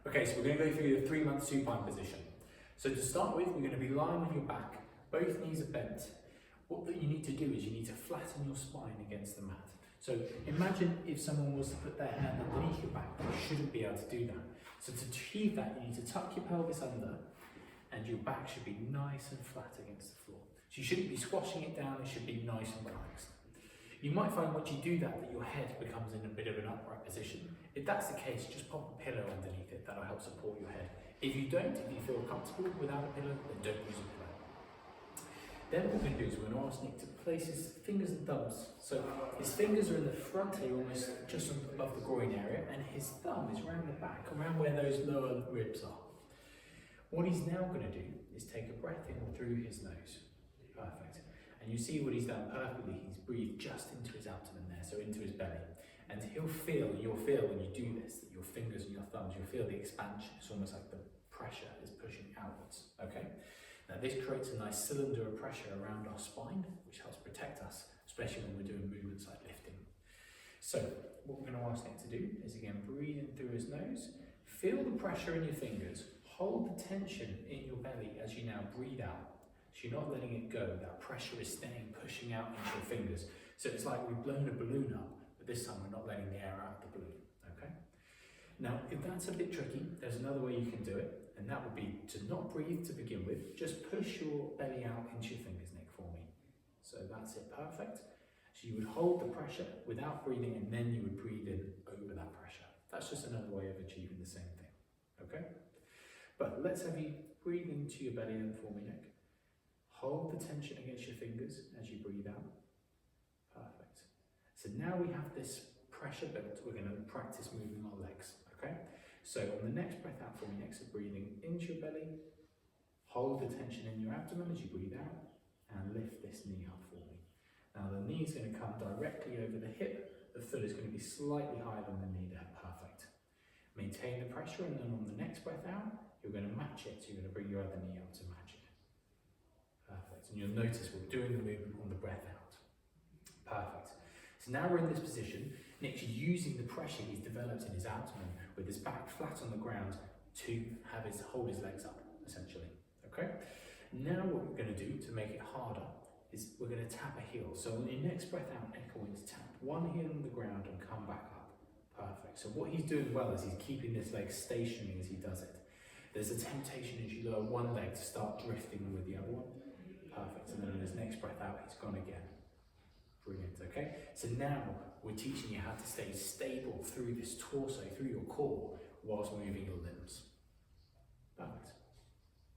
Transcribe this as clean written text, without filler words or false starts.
Okay, so we're going to go through the 3-month supine position. So to start with, we're going to be lying on your back, both knees are bent. What you need to do is you need to flatten your spine against the mat. So imagine if someone was to put their hand underneath your back, they shouldn't be able to do that. So to achieve that, you need to tuck your pelvis under and your back should be nice and flat against the floor. So you shouldn't be squashing it down, it should be nice and relaxed. You might find once you do that, that your head becomes in a bit of an upright position. If that's the case, just pop a pillow underneath it, that'll help support your head. If you don't, if you feel comfortable without a pillow, then don't use a pillow. Then what we're going to do is we're going to ask Nick to place his fingers and thumbs. So his fingers are in the front here, almost just above the groin area, and his thumb is around the back, around where those lower ribs are. What he's now going to do is take a breath in through his nose. Perfect. And you see what he's done perfectly. He's breathed just into his abdomen there, so into his belly. And you'll feel when you do this, that your fingers and your thumbs, you'll feel the expansion. It's almost like the pressure is pushing outwards, okay? Now this creates a nice cylinder of pressure around our spine, which helps protect us, especially when we're doing movements like lifting. So what we're going to ask Nick to do is again, breathe in through his nose, feel the pressure in your fingers, hold the tension in your belly as you now breathe out. So you're not letting it go, that pressure is staying, pushing out into your fingers. So it's like we've blown a balloon up, but this time we're not letting the air out of the balloon, okay? Now, if that's a bit tricky, there's another way you can do it, and that would be to not breathe to begin with, just push your belly out into your fingers, Nick, for me. So that's it, perfect. So you would hold the pressure without breathing, and then you would breathe in over that pressure. That's just another way of achieving the same thing, okay? But let's have you breathe into your belly then for me, Nick. Hold the tension against your fingers as you breathe out. Perfect. So now we have this pressure built, we're going to practice moving our legs, okay? So on the next breath out for me, next of breathing into your belly, hold the tension in your abdomen as you breathe out, and lift this knee up for me. Now the knee is going to come directly over the hip, the foot is going to be slightly higher than the knee there, perfect. Maintain the pressure, and then on the next breath out, you're going to match it, so you're going to bring your other knee up to match it. Perfect, and you'll notice we're doing the movement on the breath out. Perfect. So now we're in this position, Nick's using the pressure he's developed in his abdomen with his back flat on the ground to hold his legs up, essentially, okay? Now what we're going to do to make it harder is we're going to tap a heel. So on your next breath out, Nick, I want you to tap one heel on the ground and come back up. Perfect. So what he's doing well is he's keeping this leg stationary as he does it. There's a temptation as you lower one leg to start drifting with the other one. Perfect, and then on his next breath out, he's gone again. Brilliant, okay? So now we're teaching you how to stay stable through this torso, through your core, whilst moving your limbs.